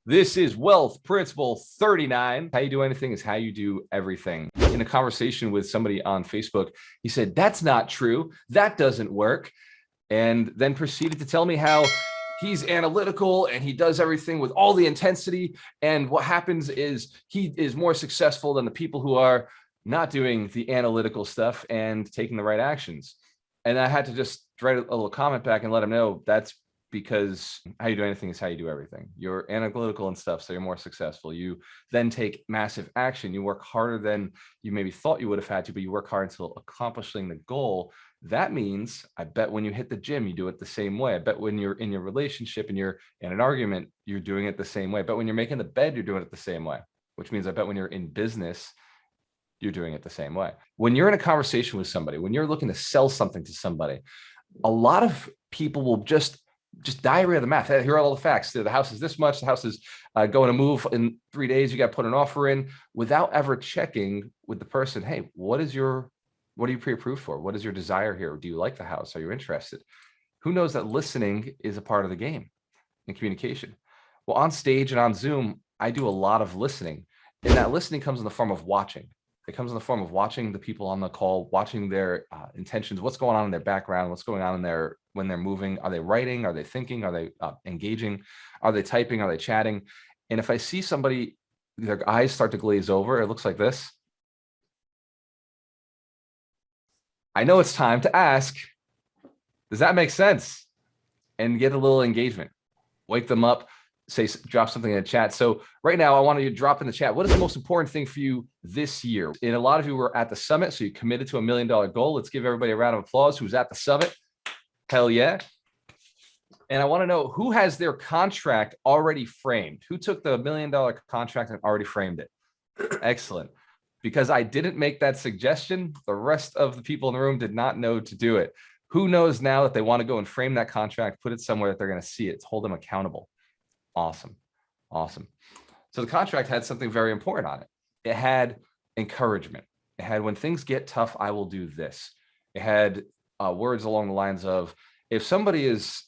This is Wealth Principle 39. How you do anything is how you do everything. In a conversation with somebody on Facebook, he said, "That's not true. That doesn't work." And then proceeded to tell me how he's analytical and he does everything with all the intensity. And what happens is he is more successful than the people who are not doing the analytical stuff and taking the right actions. And I had to just write a little comment back and let him know that's because how you do anything is how you do everything. You're analytical and stuff, so you're more successful. You then take massive action. You work harder than you maybe thought you would have had to, but you work hard until accomplishing the goal. That means, I bet when you hit the gym, you do it the same way. I bet when you're in your relationship and you're in an argument, you're doing it the same way. But when you're making the bed, you're doing it the same way, which means I bet when you're in business, you're doing it the same way. When you're in a conversation with somebody, when you're looking to sell something to somebody, a lot of people will just diarrhea the math. Hey, here are all the facts. The house is this much. The house is going to move in 3 days. You got to put an offer in without ever checking with the person. Hey, what are you pre-approved for? What is your desire here? Do you like the house? Are you interested? Who knows that listening is a part of the game in communication? Well, on stage and on Zoom, I do a lot of listening, and that listening comes in the form of watching. It comes in the form of watching the people on the call, watching their intentions, what's going on in their background, what's going on in their when they're moving. Are they writing? Are they thinking? Are they engaging? Are they typing? Are they chatting? And if I see somebody, their eyes start to glaze over, it looks like this. I know it's time to ask, does that make sense? And get a little engagement. Wake them up, drop something in the chat. So right now I want you to drop in the chat, what is the most important thing for you this year? And a lot of you were at the summit, so you committed to $1 million goal. Let's give everybody a round of applause who's at the summit. Hell yeah. And I want to know who has their contract already framed. Who took the $1 million contract and already framed it? Excellent. Because I didn't make that suggestion, the rest of the people in the room did not know to do it. Who knows now that they want to go and frame that contract, put it somewhere that they're going to see it, hold them accountable? Awesome. Awesome. So the contract had something very important on it. It had encouragement. It had, when things get tough, I will do this. It had words along the lines of, if somebody is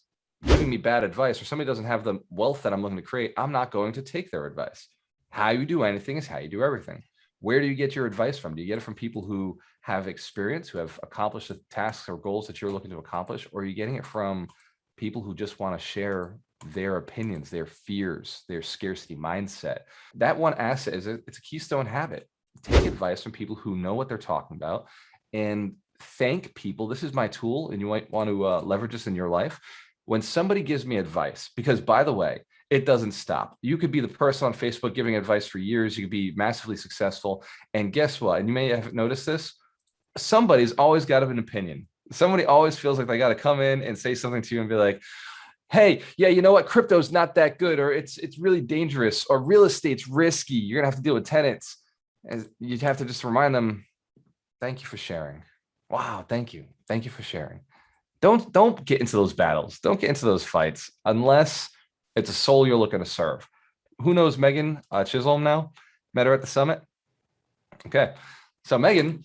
giving me bad advice or somebody doesn't have the wealth that I'm looking to create, I'm not going to take their advice. How you do anything is how you do everything. Where do you get your advice from? Do you get it from people who have experience, who have accomplished the tasks or goals that you're looking to accomplish? Or are you getting it from people who just want to share their opinions, their fears, their scarcity mindset? That one asset it's a keystone habit. Take advice from people who know what they're talking about and thank people. This is my tool, and you might want to leverage this in your life. When somebody gives me advice, because by the way, it doesn't stop. You could be the person on Facebook giving advice for years. You could be massively successful. And guess what? And you may have noticed this. Somebody's always got an opinion. Somebody always feels like they got to come in and say something to you and be like, hey, yeah, you know what? Crypto's not that good, or it's really dangerous, or real estate's risky. You're gonna have to deal with tenants. And you'd have to just remind them, thank you for sharing. Wow, thank you. Thank you for sharing. Don't get into those battles. Don't get into those fights unless it's a soul you're looking to serve. Who knows Megan Chisholm now? Met her at the summit. Okay. So Megan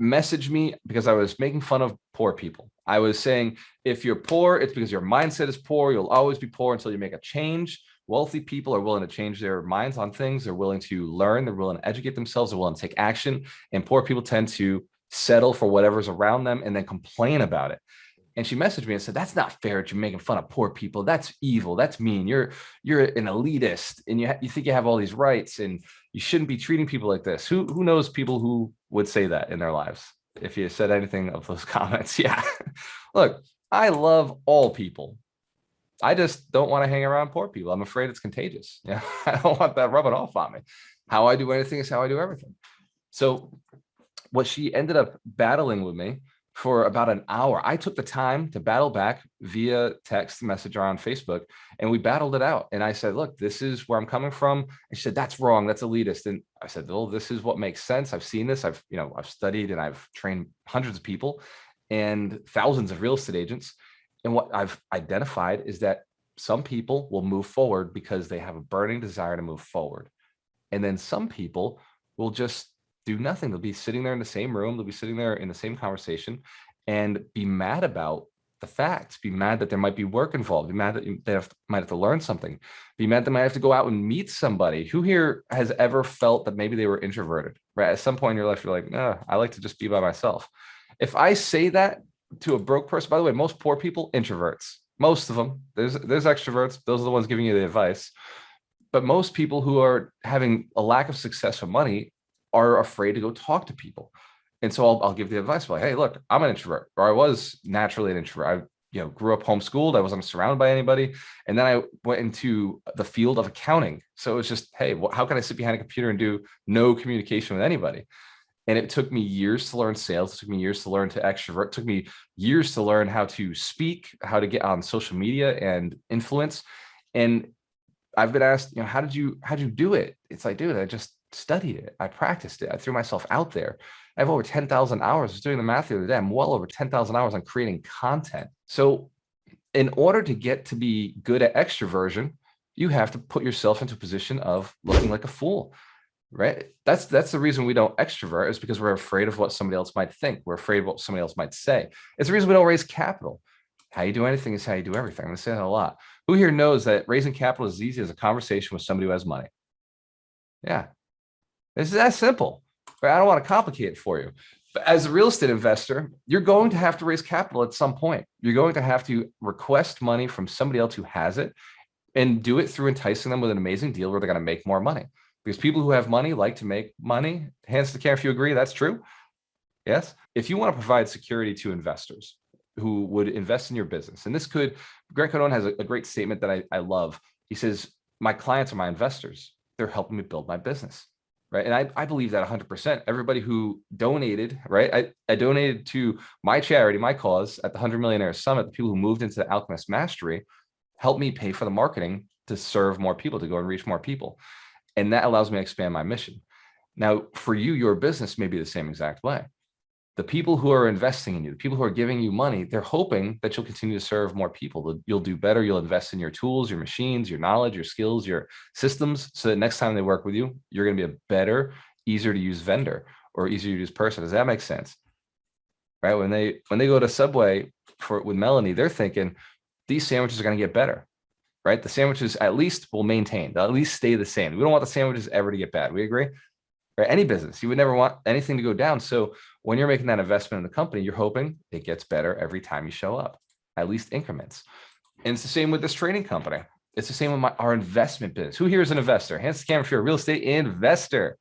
messaged me because I was making fun of poor people. I was saying, if you're poor, it's because your mindset is poor. You'll always be poor until you make a change. Wealthy people are willing to change their minds on things. They're willing to learn. They're willing to educate themselves. They're willing to take action. And poor people tend to settle for whatever's around them and then complain about it. And she messaged me and said, that's not fair that you're making fun of poor people. That's evil. That's mean. You're an elitist and you think you have all these rights and you shouldn't be treating people like this. Who knows people who would say that in their lives? If you said anything of those comments. Yeah. Look, I love all people. I just don't want to hang around poor people. I'm afraid it's contagious. Yeah. I don't want that rubbing off on me. How I do anything is how I do everything. So what she ended up battling with me for about an hour. I took the time to battle back via text message or on Facebook, and we battled it out. And I said, look, this is where I'm coming from. And she said, that's wrong. That's elitist. And I said, well, this is what makes sense. I've seen this. I've studied and I've trained hundreds of people and thousands of real estate agents. And what I've identified is that some people will move forward because they have a burning desire to move forward. And then some people will just do nothing. They'll be sitting there in the same room. They'll be sitting there in the same conversation and be mad about the facts, be mad that there might be work involved, be mad that might have to learn something, be mad they might have to go out and meet somebody. Who here has ever felt that maybe they were introverted, right? At some point in your life, you're like, no, I like to just be by myself. If I say that to a broke person, by the way, most poor people, introverts, most of them, there's extroverts. Those are the ones giving you the advice. But most people who are having a lack of success with money are afraid to go talk to people. And so I'll give the advice like, hey, look, I'm an introvert, or I was naturally an introvert. I grew up homeschooled. I wasn't surrounded by anybody. And then I went into the field of accounting. So it was just, hey, how can I sit behind a computer and do no communication with anybody? And it took me years to learn sales. It took me years to learn to extrovert. It took me years to learn how to speak, how to get on social media and influence. And I've been asked, how'd you do it? It's like, dude, I just studied it. I practiced it. I threw myself out there. I have over 10,000 hours. I was doing the math the other day. I'm well over 10,000 hours on creating content. So in order to get to be good at extroversion, you have to put yourself into a position of looking like a fool, right? That's the reason we don't extrovert, is because we're afraid of what somebody else might think. We're afraid of what somebody else might say. It's the reason we don't raise capital. How you do anything is how you do everything. I'm going to say that a lot. Who here knows that raising capital is as easy as a conversation with somebody who has money? Yeah, it's that simple. But I don't want to complicate it for you. But as a real estate investor, you're going to have to raise capital at some point. You're going to have to request money from somebody else who has it, and do it through enticing them with an amazing deal where they're going to make more money. Because people who have money like to make money. Hands to the camera if you agree that's true. Yes. If you want to provide security to investors who would invest in your business, and Grant Cardone has a great statement that I love. He says, my clients are my investors. They're helping me build my business. Right. And I believe that 100%. Everybody who donated, right? I donated to my charity, my cause at the 100 Millionaire Summit. The people who moved into the Alchemist Mastery helped me pay for the marketing to serve more people, to go and reach more people. And that allows me to expand my mission. Now, for you, your business may be the same exact way. The people who are investing in you, the people who are giving you money, they're hoping that you'll continue to serve more people. You'll do better. You'll invest in your tools, your machines, your knowledge, your skills, your systems, so that next time they work with you, you're going to be a better, easier to use vendor or easier to use person. Does that make sense? Right? When they go to Subway with Melanie, they're thinking these sandwiches are going to get better. Right? The sandwiches at least will maintain. They'll at least stay the same. We don't want the sandwiches ever to get bad. We agree? Right? Any business, you would never want anything to go down. So when you're making that investment in the company, you're hoping it gets better every time you show up, at least increments. And it's the same with this training company. It's the same with our investment business. Who here is an investor? Hands to the camera if you're a real estate investor.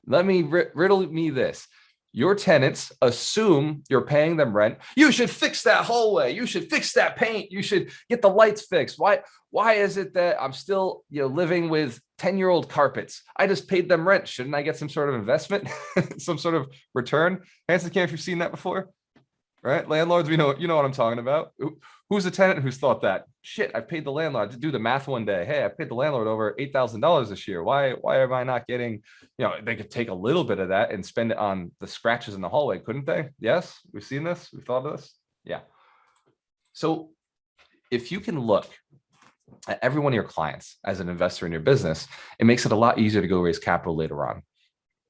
Let me riddle me this. Your tenants assume you're paying them rent. You should fix that hallway. You should fix that paint. You should get the lights fixed. Why is it that I'm still, living with 10-year-old carpets? I just paid them rent. Shouldn't I get some sort of investment, some sort of return? Hands to the camera if you've seen that before, right? Landlords, you know what I'm talking about. Who's the tenant who's thought that? Shit, I paid the landlord. To do the math one day. Hey, I paid the landlord over $8,000 this year. Why am I not getting, they could take a little bit of that and spend it on the scratches in the hallway, couldn't they? Yes, we've seen this. We've thought of this. Yeah. So if you can look at every one of your clients as an investor in your business, it makes it a lot easier to go raise capital later on.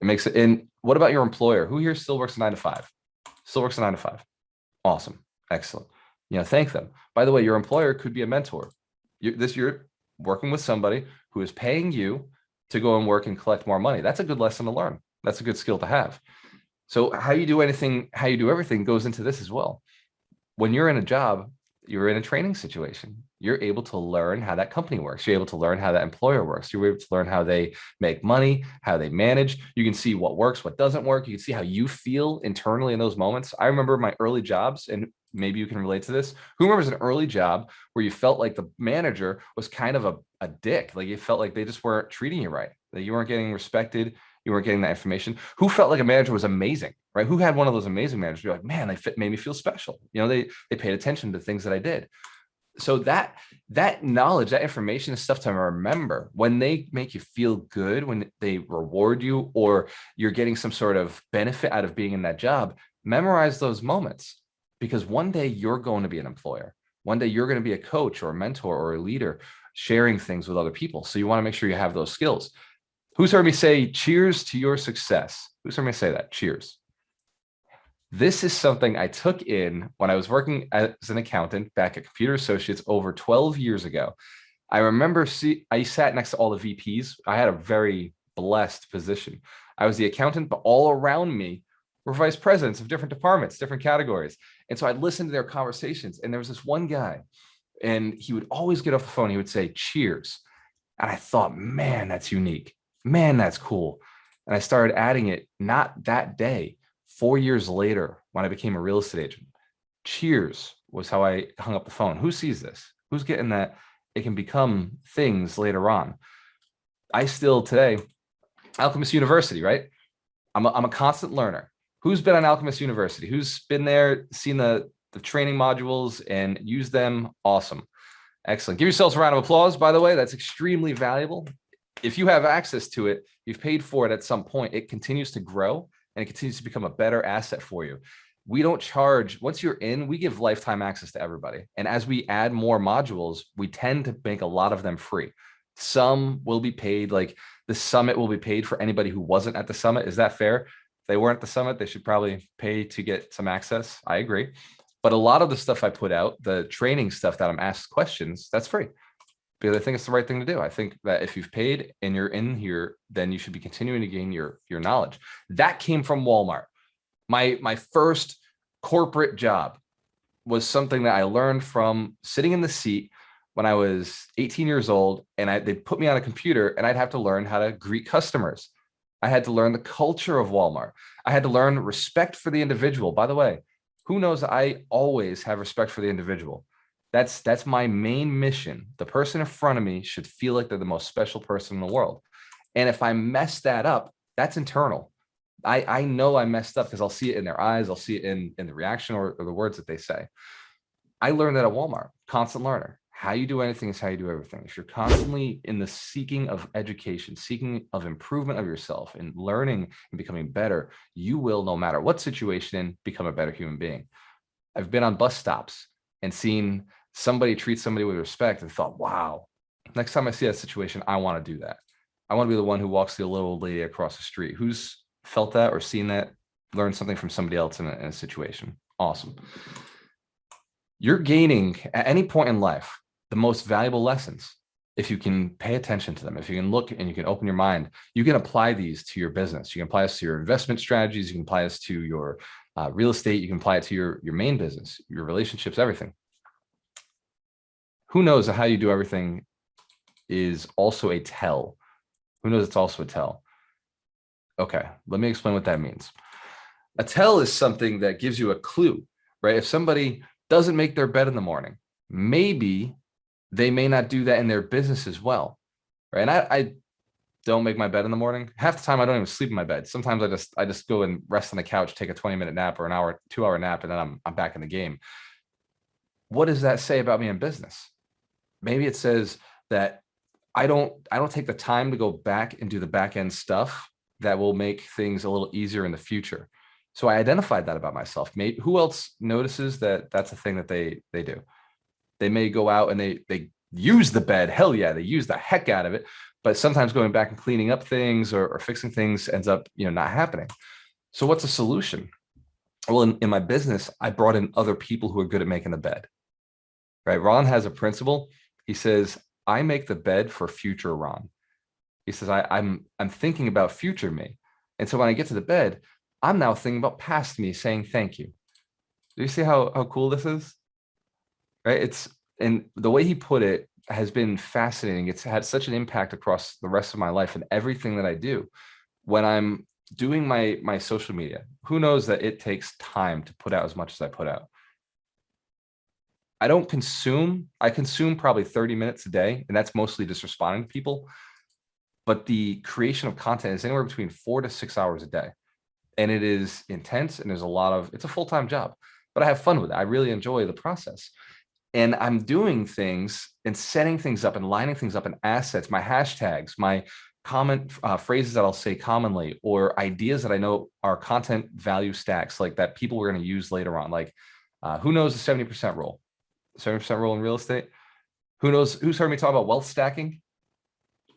It makes it. And what about your employer? Who here still works a 9 to 5? Still works a 9 to 5. Awesome. Excellent. Thank them. By the way, your employer could be a mentor. You're working with somebody who is paying you to go and work and collect more money. That's a good lesson to learn. That's a good skill to have. So how you do everything goes into this as well. When you're in a job, you're in a training situation. You're able to learn how that company works. You're able to learn how that employer works. You're able to learn how they make money, how they manage. You can see what works, what doesn't work. You can see how you feel internally in those moments. I remember my early jobs, and maybe you can relate to this. Who remembers an early job where you felt like the manager was kind of a dick? Like you felt like they just weren't treating you right, that you weren't getting respected. You weren't getting that information. Who felt like a manager was amazing, right? Who had one of those amazing managers? You're like, man, made me feel special. They paid attention to things that I did. So that knowledge, that information is stuff to remember when they make you feel good, when they reward you, or you're getting some sort of benefit out of being in that job. Memorize those moments, because one day you're going to be an employer. One day you're going to be a coach or a mentor or a leader, sharing things with other people. So you want to make sure you have those skills. Who's heard me say cheers to your success? Who's heard me say that? Cheers. This is something I took in when I was working as an accountant back at Computer Associates over 12 years ago. I remember I sat next to all the VPs. I had a very blessed position. I was the accountant, but all around me were vice presidents of different departments, different categories. And so I'd listen to their conversations. And there was this one guy, and he would always get off the phone. He would say, cheers. And I thought, man, that's unique. Man, that's cool. And I started adding it, not that day, 4 years later, when I became a real estate agent. Cheers was how I hung up the phone. Who sees this? Who's getting that? It can become things later on. I still today, Alchemist University, right? I'm a constant learner. Who's been on Alchemist University? Who's been there, seen the training modules and used them? Awesome. Excellent. Give yourselves a round of applause, by the way. That's extremely valuable. If you have access to it, you've paid for it at some point, it continues to grow and it continues to become a better asset for you. We don't charge, once you're in, we give lifetime access to everybody. And as we add more modules, we tend to make a lot of them free. Some will be paid, like the summit will be paid for anybody who wasn't at the summit. Is that fair? If they weren't at the summit, they should probably pay to get some access. I agree. But a lot of the stuff I put out, the training stuff that I'm asked questions, that's free. Because I think it's the right thing to do. I think that if you've paid and you're in here, then you should be continuing to gain your knowledge. That came from Walmart. My first corporate job was something that I learned from sitting in the seat when I was 18 years old, and they put me on a computer and I'd have to learn how to greet customers. I had to learn the culture of Walmart. I had to learn respect for the individual. By the way, who knows, I always have respect for the individual. That's my main mission. The person in front of me should feel like they're the most special person in the world. And if I mess that up, that's internal. I know I messed up because I'll see it in their eyes. I'll see it in the reaction or the words that they say. I learned that at Walmart, constant learner. How you do anything is how you do everything. If you're constantly in the seeking of education, seeking of improvement of yourself and learning and becoming better, you will, no matter what situation in, become a better human being. I've been on bus stops and seen somebody treat somebody with respect and thought, wow, next time I see that situation, I want to do that. I want to be the one who walks the little old lady across the street. Who's felt that or seen that, learned something from somebody else in a situation? Awesome. You're gaining at any point in life the most valuable lessons. If you can pay attention to them, if you can look and you can open your mind, you can apply these to your business. You can apply this to your investment strategies. You can apply this to your real estate. You can apply it to your main business, your relationships, everything. Who knows that how you do everything is also a tell? Who knows it's also a tell? Okay, let me explain what that means. A tell is something that gives you a clue, right? If somebody doesn't make their bed in the morning, maybe they may not do that in their business as well, right? And I don't make my bed in the morning. Half the time I don't even sleep in my bed. Sometimes I just go and rest on the couch, take a 20-minute nap or an hour, 2-hour nap, and then I'm back in the game. What does that say about me in business? Maybe it says that I don't take the time to go back and do the back end stuff that will make things a little easier in the future. So I identified that about myself. Maybe who else notices that that's a thing that they do? They may go out and they use the bed. Hell yeah, they use the heck out of it. But sometimes going back and cleaning up things or fixing things ends up, not happening. So what's the solution? Well, in my business, I brought in other people who are good at making the bed. Right? Ron has a principle. He says, I make the bed for future Ron. He says, I'm thinking about future me. And so when I get to the bed, I'm now thinking about past me saying thank you. Do you see how cool this is? Right? And the way he put it has been fascinating. It's had such an impact across the rest of my life and everything that I do. When I'm doing my social media, who knows that it takes time to put out as much as I put out. I consume probably 30 minutes a day, and that's mostly just responding to people. But the creation of content is anywhere between 4 to 6 hours a day. And it is intense, and it's a full-time job, but I have fun with it. I really enjoy the process. And I'm doing things and setting things up and lining things up in assets, my hashtags, my comment phrases that I'll say commonly, or ideas that I know are content value stacks, like that people were going to use later on. Like, who knows the 70% rule? 70% rule in real estate. Who's heard me talk about wealth stacking?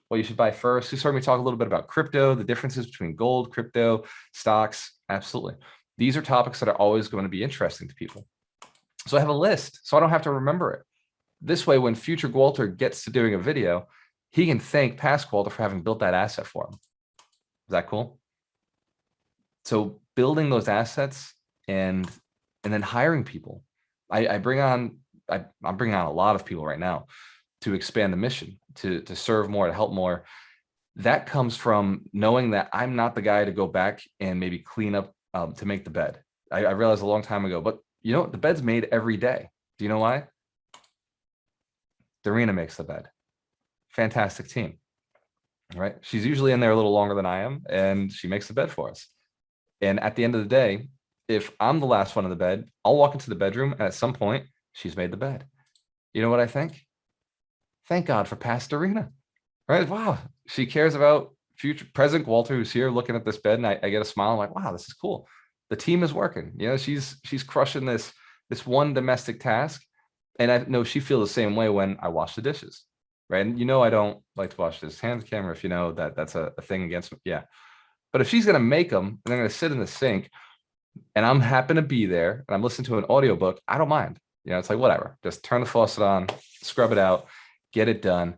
Well, you should buy first. Who's heard me talk a little bit about crypto, the differences between gold, crypto, stocks? Absolutely. These are topics that are always going to be interesting to people. So I have a list, so I don't have to remember it. This way, when future Walter gets to doing a video, he can thank past Walter for having built that asset for him. Is that cool? So building those assets and then hiring people. I'm bringing on a lot of people right now to expand the mission, to serve more, to help more. That comes from knowing that I'm not the guy to go back and maybe clean up to make the bed. I realized a long time ago, but you know, the bed's made every day. Do you know why? Darina makes the bed. Fantastic team, right? She's usually in there a little longer than I am, and she makes the bed for us. And at the end of the day, if I'm the last one in the bed, I'll walk into the bedroom, and at some point, she's made the bed. You know what I think? Thank God for past Darina, right? Wow, she cares about future present Walter, who's here looking at this bed, and I get a smile. I'm like, wow, this is cool. The team is working. You know, she's crushing this one domestic task, and I know she feels the same way when I wash the dishes, right? And you know, I don't like to wash this hand camera. If you know that that's a thing against me, yeah. But if she's gonna make them and they're gonna sit in the sink, and I'm happen to be there and I'm listening to an audiobook, I don't mind. You know, it's like whatever. Just turn the faucet on, scrub it out, get it done,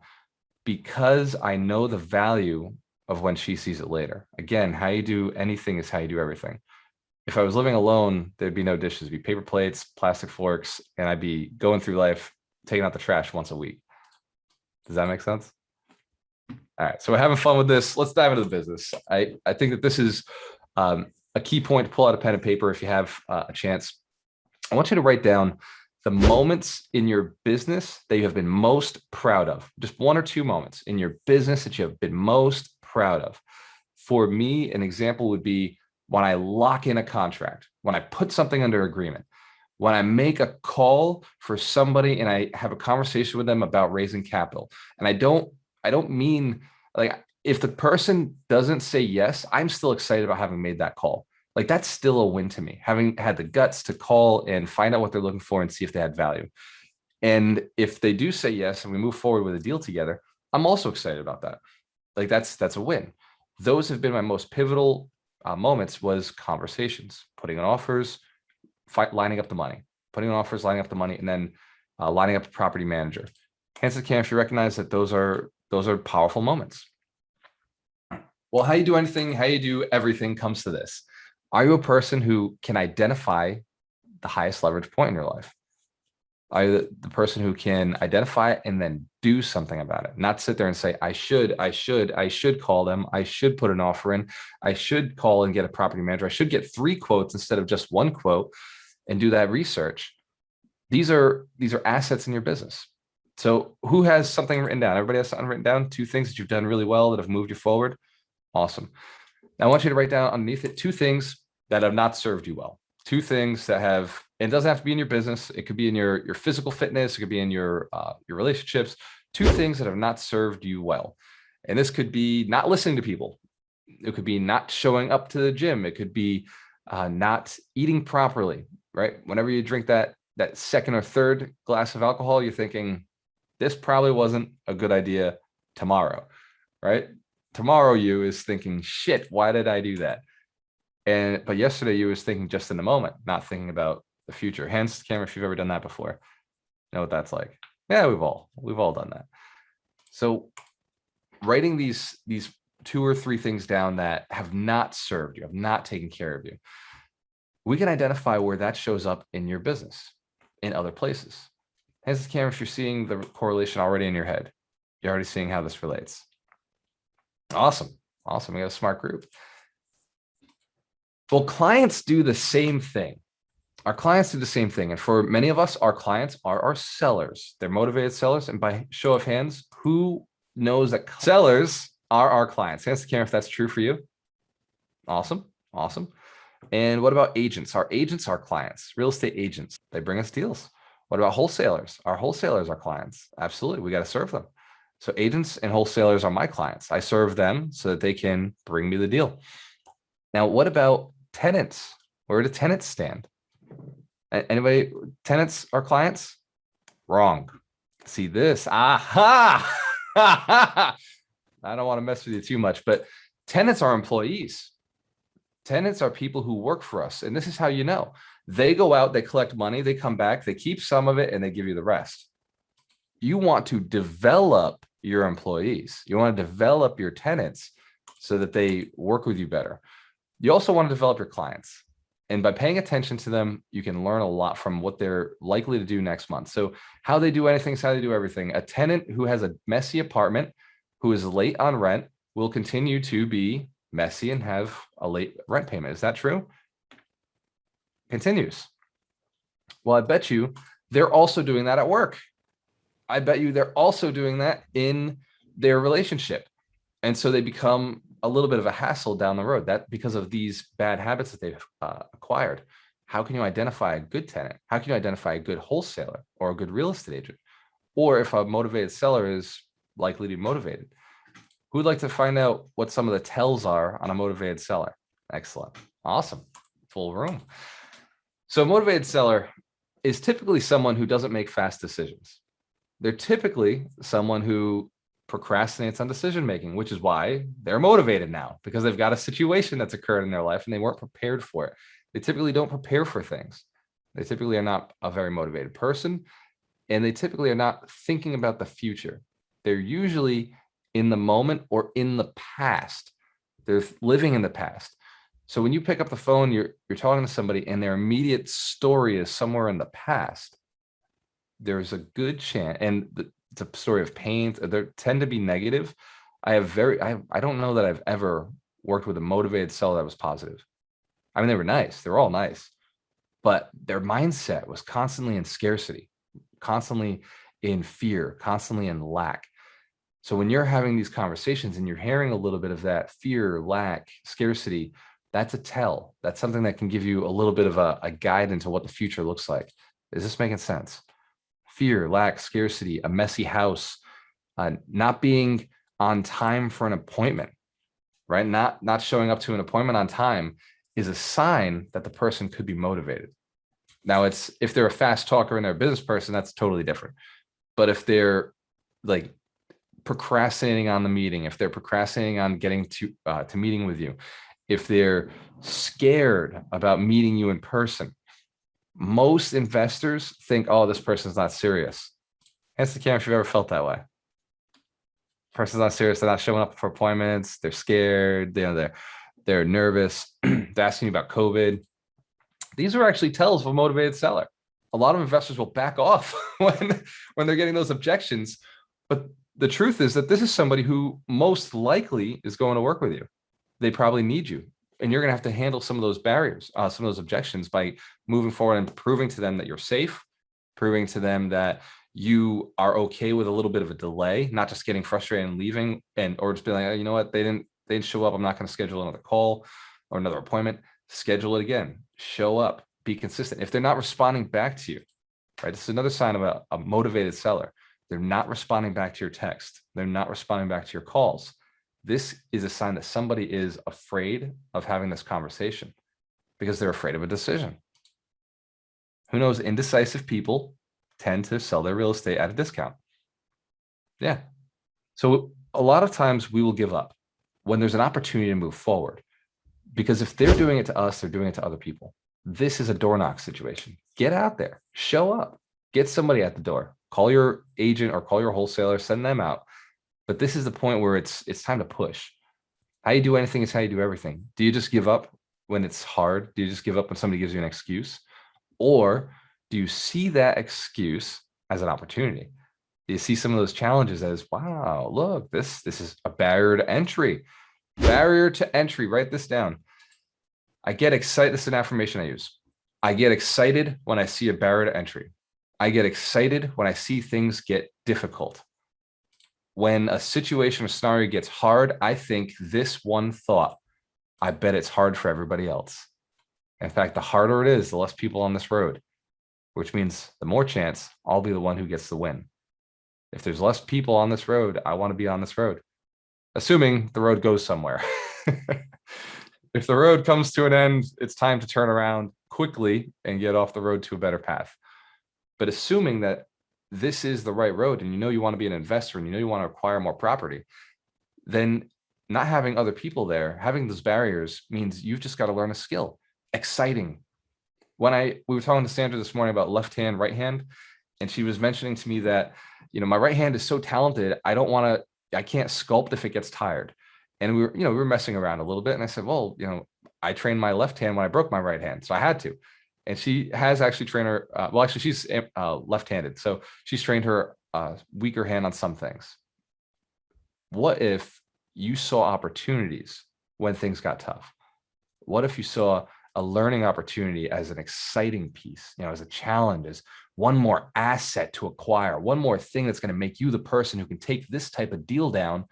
because I know the value of when she sees it later. Again, how you do anything is how you do everything. If I was living alone, there'd be no dishes, it'd be paper plates, plastic forks, and I'd be going through life taking out the trash once a week. Does that make sense? All right, so we're having fun with this. Let's dive into the business. I think that this is a key point to pull out a pen and paper if you have a chance. I want you to write down the moments in your business that you have been most proud of. Just one or two moments in your business that you have been most proud of. For me, an example would be when I lock in a contract, when I put something under agreement, when I make a call for somebody and I have a conversation with them about raising capital. And I don't mean like, if the person doesn't say yes, I'm still excited about having made that call. Like, that's still a win to me, having had the guts to call and find out what they're looking for and see if they had value. And if they do say yes and we move forward with a deal together, I'm also excited about that. Like, that's a win. Those have been my most pivotal moments, was conversations, putting on offers, lining up the money, putting on offers, lining up the money, and then lining up the property manager. Hands to the camera if you recognize that those are powerful moments. Well, how you do anything, how you do everything comes to this. Are you a person who can identify the highest leverage point in your life? Are you the person who can identify it and then do something about it? Not sit there and say, I should call them. I should put an offer in. I should call and get a property manager. I should get 3 quotes instead of just 1 quote and do that research. These are assets in your business. So who has something written down? Everybody has something written down? 2 things that you've done really well that have moved you forward? Awesome. Now I want you to write down underneath it 2 things that have not served you well. 2 things that have, and it doesn't have to be in your business. It could be in your physical fitness. It could be in your relationships. 2 things that have not served you well. And this could be not listening to people. It could be not showing up to the gym. It could be not eating properly, right? Whenever you drink that second or third glass of alcohol, you're thinking, this probably wasn't a good idea tomorrow, right? Tomorrow you is thinking, shit, why did I do that? But yesterday you was thinking just in the moment, not thinking about the future. Hands to the camera if you've ever done that before. You know what that's like. Yeah, we've all done that. So writing these 2 or 3 things down that have not served you, have not taken care of you, we can identify where that shows up in your business, in other places. Hands to the camera if you're seeing the correlation already in your head. You're already seeing how this relates. Awesome. We got a smart group. Well, clients do the same thing. Our clients do the same thing. And for many of us, our clients are our sellers. They're motivated sellers. And by show of hands, who knows that sellers are our clients? Hands to the camera if that's true for you. Awesome. And what about agents? Our agents are clients, real estate agents. They bring us deals. What about wholesalers? Our wholesalers are clients. Absolutely. We got to serve them. So agents and wholesalers are my clients. I serve them so that they can bring me the deal. Now, what about tenants? Where do tenants stand? Anybody, tenants are clients? Wrong. See this? Aha! I don't want to mess with you too much, but tenants are employees. Tenants are people who work for us. And this is how you know. They go out, they collect money, they come back, they keep some of it, and they give you the rest. You want to develop your employees. You want to develop your tenants so that they work with you better. You also want to develop your clients. And by paying attention to them, you can learn a lot from what they're likely to do next month. So how they do anything is how they do everything. A tenant who has a messy apartment, who is late on rent, will continue to be messy and have a late rent payment. Is that true? Continues. Well, I bet you they're also doing that at work. I bet you they're also doing that in their relationship. And so they become a little bit of a hassle down the road, that because of these bad habits that they've acquired. How can you identify a good tenant? How can you identify a good wholesaler or a good real estate agent? Or if a motivated seller is likely to be motivated? Who'd like to find out what some of the tells are on a motivated seller? Excellent. Awesome. Full room. So a motivated seller is typically someone who doesn't make fast decisions. They're typically someone who procrastinates on decision making, which is why they're motivated now, because they've got a situation that's occurred in their life and they weren't prepared for it. They typically don't prepare for things. They typically are not a very motivated person, and they typically are not thinking about the future. They're usually in the moment or in the past. They're living in the past. So when you pick up the phone, you're talking to somebody and their immediate story is somewhere in the past. There's a good chance, and it's a story of pain. They tend to be negative. I don't know that I've ever worked with a motivated seller that was positive. I mean, they were nice. They were all nice, but their mindset was constantly in scarcity, constantly in fear, constantly in lack. So when you're having these conversations and you're hearing a little bit of that fear, lack, scarcity, that's a tell. That's something that can give you a little bit of a guide into what the future looks like. Is this making sense? Fear, lack, scarcity, a messy house, not being on time for an appointment, right? Not showing up to an appointment on time is a sign that the person could be motivated. Now, if they're a fast talker and they're a business person, that's totally different. But if they're like procrastinating on the meeting, if they're procrastinating on getting to meeting with you, if they're scared about meeting you in person, most investors think, oh, this person's not serious. Answer the camera if you've ever felt that way. Person's not serious. They're not showing up for appointments. They're scared. They're nervous. They're asking you about COVID. These are actually tells of a motivated seller. A lot of investors will back off when they're getting those objections. But the truth is that this is somebody who most likely is going to work with you. They probably need you. And you're going to have to handle some of those barriers, some of those objections by moving forward and proving to them that you're safe, proving to them that you are okay with a little bit of a delay, not just getting frustrated and leaving, or just being like, oh, you know what, they didn't show up. I'm not going to schedule another call or another appointment. Schedule it again. Show up. Be consistent. If they're not responding back to you, right? This is another sign of a motivated seller. They're not responding back to your text. They're not responding back to your calls. This is a sign that somebody is afraid of having this conversation because they're afraid of a decision. Who knows? Indecisive people tend to sell their real estate at a discount. Yeah. So a lot of times we will give up when there's an opportunity to move forward, because if they're doing it to us, they're doing it to other people. This is a door knock situation. Get out there, show up, get somebody at the door, call your agent or call your wholesaler, send them out. But this is the point where it's time to push. How you do anything is how you do everything. Do you just give up when it's hard? Do you just give up when somebody gives you an excuse? Or do you see that excuse as an opportunity? Do you see some of those challenges as, wow, look, this is a barrier to entry. Barrier to entry, write this down. I get excited. This is an affirmation I use. I get excited when I see a barrier to entry. I get excited when I see things get difficult. When a situation or scenario gets hard, I think this one thought: I bet it's hard for everybody else. In fact, the harder it is, the less people on this road, which means the more chance I'll be the one who gets the win. If there's less people on this road, I want to be on this road, assuming the road goes somewhere. If the road comes to an end, it's time to turn around quickly and get off the road to a better path. But assuming that this is the right road and you know you want to be an investor and you know you want to acquire more property, then not having other people there, having those barriers means you've just got to learn a skill. Exciting. We were talking to Sandra this morning about left hand, right hand, and she was mentioning to me that, my right hand is so talented. I can't sculpt if it gets tired. And we were messing around a little bit. And I said, well, I trained my left hand when I broke my right hand. So I had to. And she has actually trained her, well, actually she's left-handed. So she's trained her weaker hand on some things. What if you saw opportunities when things got tough? What if you saw a learning opportunity as an exciting piece, as a challenge, as one more asset to acquire, one more thing that's going to make you the person who can take this type of deal down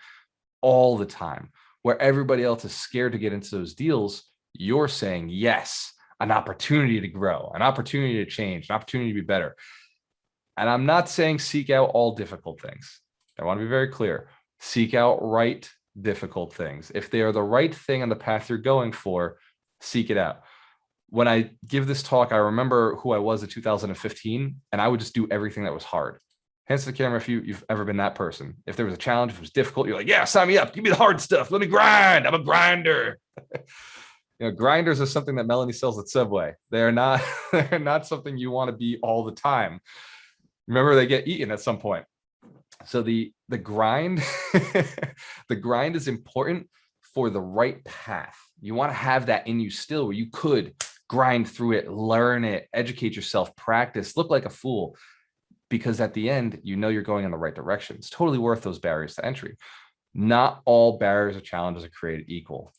all the time, where everybody else is scared to get into those deals? You're saying, yes, an opportunity to grow, an opportunity to change, an opportunity to be better. And I'm not saying seek out all difficult things. I want to be very clear. Seek out right difficult things. If they are the right thing on the path you're going for, seek it out. When I give this talk, I remember who I was in 2015, and I would just do everything that was hard. Hands to the camera if you've ever been that person. If there was a challenge, if it was difficult, you're like, yeah, sign me up. Give me the hard stuff. Let me grind. I'm a grinder. Grinders are something that Melanie sells at Subway. They're not something you want to be all the time. Remember, they get eaten at some point. So the grind, the grind is important for the right path. You want to have that in you still, where you could grind through it, learn it, educate yourself, practice, look like a fool, because at the end, you're going in the right direction. It's totally worth those barriers to entry. Not all barriers or challenges are created equal.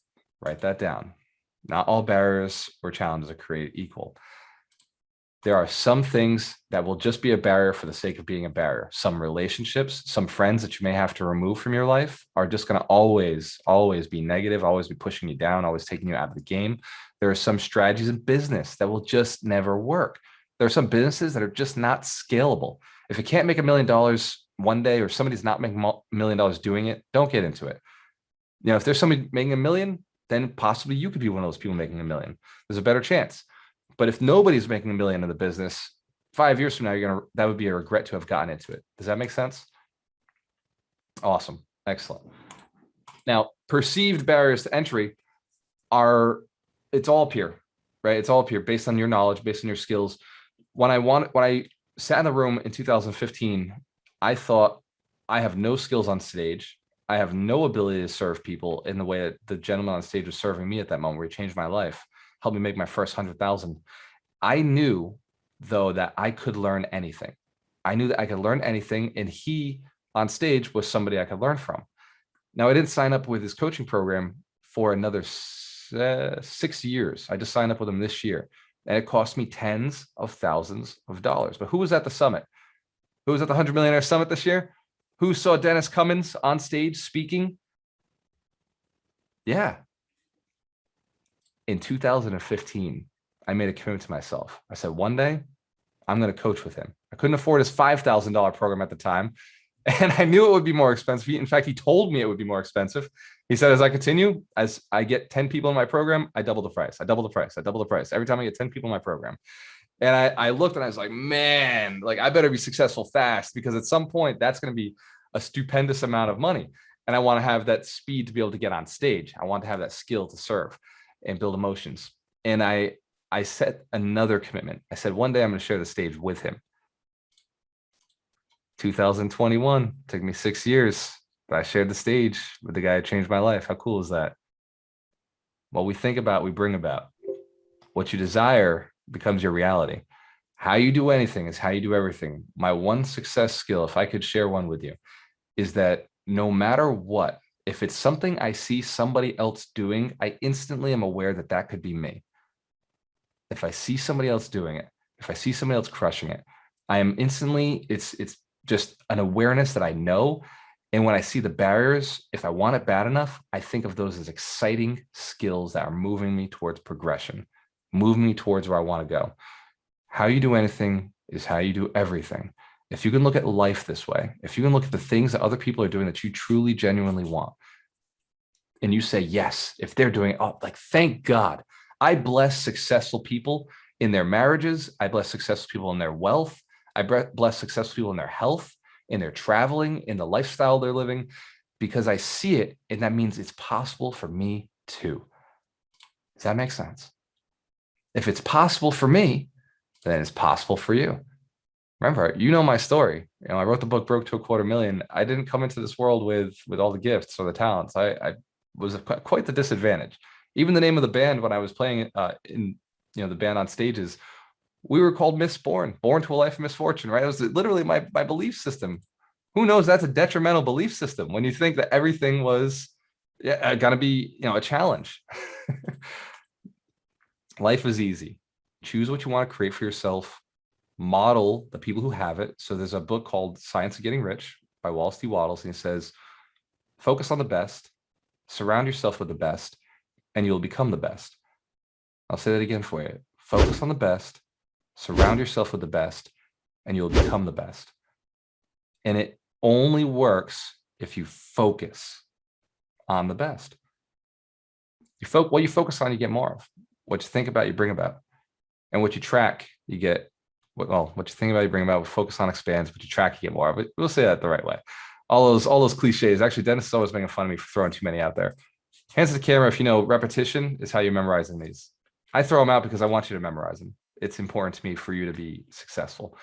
Write that down. Not all barriers or challenges are created equal. There are some things that will just be a barrier for the sake of being a barrier. Some relationships, some friends that you may have to remove from your life are just going to always be negative, always be pushing you down, always taking you out of the game. There are some strategies in business that will just never work. There are some businesses that are just not scalable. If it can't make $1 million one day, or somebody's not making $1 million doing it, don't get into it. If there's somebody making $1 million, then possibly you could be one of those people making $1 million. There's a better chance. But if nobody's making $1 million in the business, 5 years from now, that would be a regret to have gotten into it. Does that make sense? Awesome. Excellent. Now, perceived barriers to entry it's all up here, right? It's all up here based on your knowledge, based on your skills. When I sat in the room in 2015, I thought, I have no skills on stage. I have no ability to serve people in the way that the gentleman on stage was serving me at that moment, where he changed my life, helped me make my first 100,000. I knew, though, that I could learn anything. I knew that I could learn anything, and he on stage was somebody I could learn from. Now, I didn't sign up with his coaching program for another 6 years. I just signed up with him this year, and it cost me tens of thousands of dollars. But who was at the summit? Who was at the 100 Millionaire Summit this year? Who saw Dennis Cummins on stage speaking? Yeah. In 2015, I made a commitment to myself. I said, one day I'm going to coach with him. I couldn't afford his $5,000 program at the time, and I knew it would be more expensive. In fact, he told me it would be more expensive. He said, as I continue, as I get 10 people in my program, I double the price. I double the price. I double the price every time I get 10 people in my program. And I looked and I was like, man, like I better be successful fast, because at some point that's going to be a stupendous amount of money. And I want to have that speed to be able to get on stage. I want to have that skill to serve and build emotions. And I set another commitment. I said, one day I'm going to share the stage with him. 2021, took me 6 years, but I shared the stage with the guy who changed my life. How cool is that? What we think about, we bring about. What you desire becomes your reality. How you do anything is how you do everything. My one success skill, if I could share one with you, is that no matter what, if it's something I see somebody else doing, I instantly am aware that that could be me. If I see somebody else doing it, if I see somebody else crushing it, I am instantly, it's just an awareness that I know. And when I see the barriers, if I want it bad enough, I think of those as exciting skills that are moving me towards progression, moving me towards where I want to go. How you do anything is how you do everything. If you can look at life this way, if you can look at the things that other people are doing that you truly, genuinely want, and you say, yes, if they're doing it, oh, like, thank God. I bless successful people in their marriages. I bless successful people in their wealth. I bless successful people in their health, in their traveling, in the lifestyle they're living. because I see it, and that means it's possible for me too. Does that make sense? If it's possible for me, then it's possible for you. Remember, you know my story. I wrote the book Broke to a Quarter Million. I didn't come into this world with all the gifts or the talents. I was quite the disadvantage. Even the name of the band when I was playing in the band on stages, we were called Misborn, born to a life of misfortune, right? It was literally my belief system. Who knows? That's a detrimental belief system when you think that everything was gonna be a challenge. Life is easy. Choose what you want to create for yourself. Model the people who have it. So there's a book called Science of Getting Rich by Wallace D. Wattles, and he says, focus on the best, surround yourself with the best, and you'll become the best. I'll say that again for you. Focus on the best, surround yourself with the best, and you'll become the best. And it only works if you focus on the best. What you focus on, you get more of. What you think about, you bring about. And what you track, you get. Well, what you think about, you bring about. What focus on expands. What you track, you get more of it. We'll say that the right way. All those cliches. Actually, Dennis is always making fun of me for throwing too many out there. Hands to the camera if you know repetition is how you're memorizing these. I throw them out because I want you to memorize them. It's important to me for you to be successful.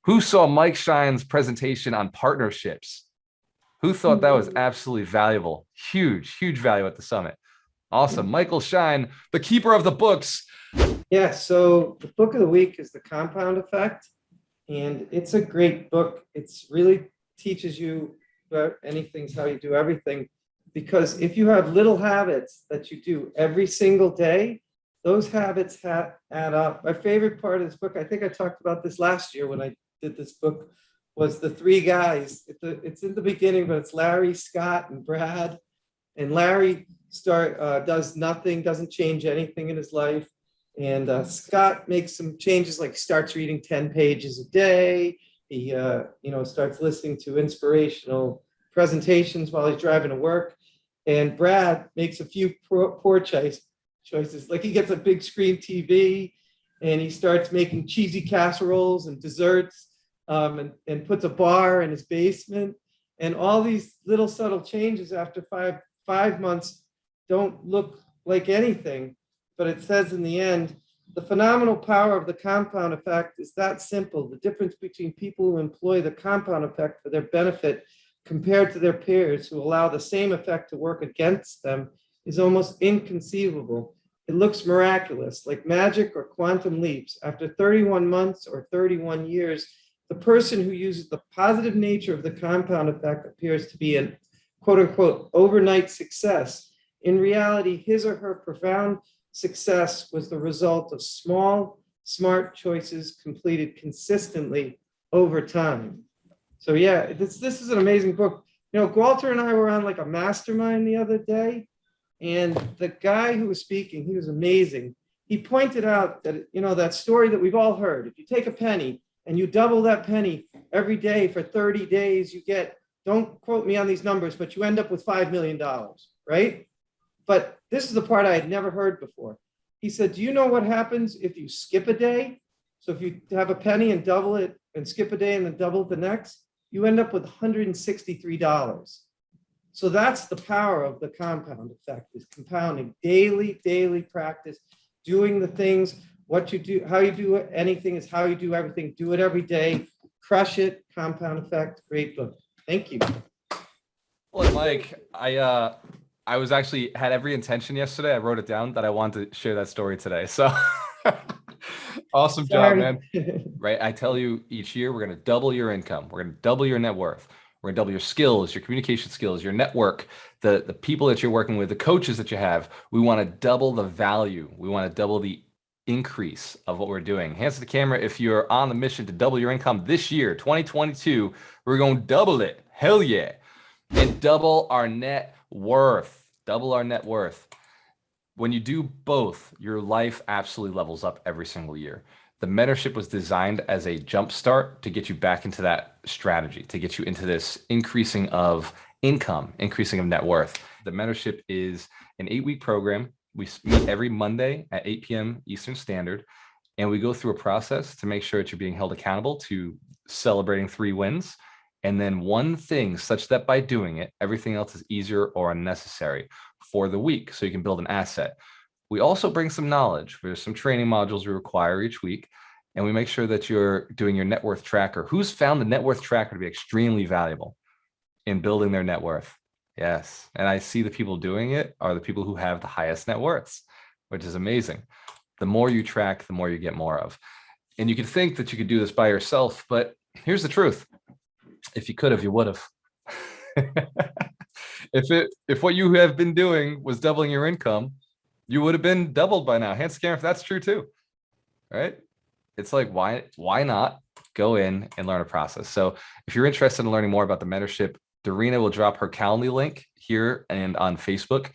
Who saw Mike Shine's presentation on partnerships? Who thought that was absolutely valuable? Huge value at the summit. Awesome. Michael Shine, the keeper of the books. Yeah, so the book of the week is The Compound Effect, and it's a great book. It's really teaches you about anything's how you do everything, because if you have little habits that you do every single day, those habits add up. My favorite part of this book, I think I talked about this last year when I did this book, was the three guys. It's in the beginning, but it's Larry, Scott, and Brad. And Larry does nothing, doesn't change anything in his life. And Scott makes some changes, like starts reading 10 pages a day. He starts listening to inspirational presentations while he's driving to work. And Brad makes a few poor choices, like he gets a big screen TV and he starts making cheesy casseroles and desserts, and puts a bar in his basement. And all these little subtle changes after five months don't look like anything, but it says in the end, the phenomenal power of the compound effect is that simple. The difference between people who employ the compound effect for their benefit compared to their peers who allow the same effect to work against them is almost inconceivable. It looks miraculous, like magic or quantum leaps. After 31 months or 31 years, the person who uses the positive nature of the compound effect appears to be an quote unquote overnight success. In reality, his or her profound success was the result of small, smart choices completed consistently over time. So yeah, this is an amazing book. Walter and I were on like a mastermind the other day, and the guy who was speaking, he was amazing. He pointed out that, that story that we've all heard. If you take a penny and you double that penny every day for 30 days, you get, don't quote me on these numbers, but you end up with $5 million, right? But this is the part I had never heard before. He said, do you know what happens if you skip a day? So if you have a penny and double it and skip a day and then double it the next, you end up with $163. So that's the power of the compound effect, is compounding, daily practice, doing the things, what you do, how you do anything is how you do everything. Do it every day, crush it, compound effect, great book. Thank you. Well, Mike, I was actually had every intention yesterday. I wrote it down that I wanted to share that story today. So awesome job, man. Right. I tell you, each year we're going to double your income. We're going to double your net worth. We're going to double your skills, your communication skills, your network, the people that you're working with, the coaches that you have. We want to double the value. We want to double the increase of what we're doing. Hands to the camera if you're on the mission to double your income this year, 2022. We're going to double it. Hell yeah. And double our net worth. Double our net worth. When you do both, your life absolutely levels up every single year. The mentorship was designed as a jump start to get you back into that strategy, to get you into this increasing of income, increasing of net worth. The mentorship is an 8-week program. We meet every Monday at 8 p.m. Eastern Standard, and we go through a process to make sure that you're being held accountable to celebrating 3 wins and then one thing such that by doing it, everything else is easier or unnecessary for the week. So you can build an asset. We also bring some knowledge. There's some training modules we require each week, and we make sure that you're doing your net worth tracker. Who's found the net worth tracker to be extremely valuable in building their net worth? Yes. And I see the people doing it are the people who have the highest net worths, which is amazing. The more you track, the more you get more of. And you could think that you could do this by yourself, but here's the truth. If you could have, you would have. If what you have been doing was doubling your income, you would have been doubled by now. Hands scan if that's true too, right? It's like, why not go in and learn a process? So if you're interested in learning more about the mentorship, Darina will drop her Calendly link here and on Facebook.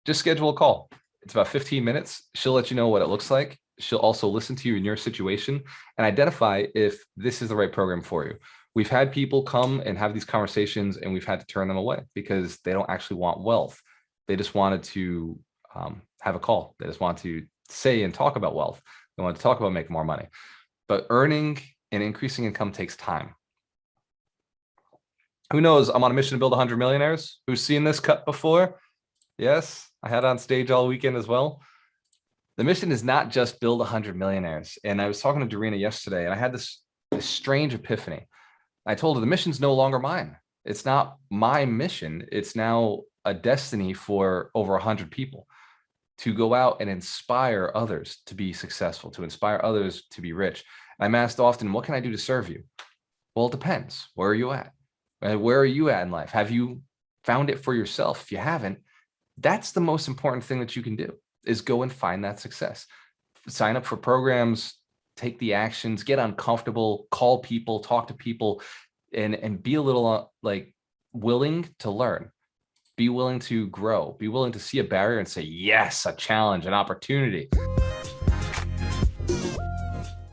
Just schedule a call. It's about 15 minutes. She'll let you know what it looks like. She'll also listen to you in your situation and identify if this is the right program for you. We've had people come and have these conversations and we've had to turn them away because they don't actually want wealth. They just wanted to have a call. They just want to say and talk about wealth. They want to talk about making more money. But earning and increasing income takes time. Who knows? I'm on a mission to build 100 millionaires. Who's seen this cut before? Yes, I had it on stage all weekend as well. The mission is not just build 100 millionaires. And I was talking to Darina yesterday and I had this strange epiphany. I told her the mission's no longer mine. It's not my mission. It's now a destiny for over 100 people to go out and inspire others to be successful, to inspire others to be rich. I'm asked often, what can I do to serve you? Well, it depends. Where are you at? Where are you at in life? Have you found it for yourself? If you haven't, that's the most important thing that you can do is go and find that success. Sign up for programs, take the actions, get uncomfortable, call people, talk to people, and be a little like willing to learn, be willing to grow, be willing to see a barrier and say, yes, a challenge, an opportunity.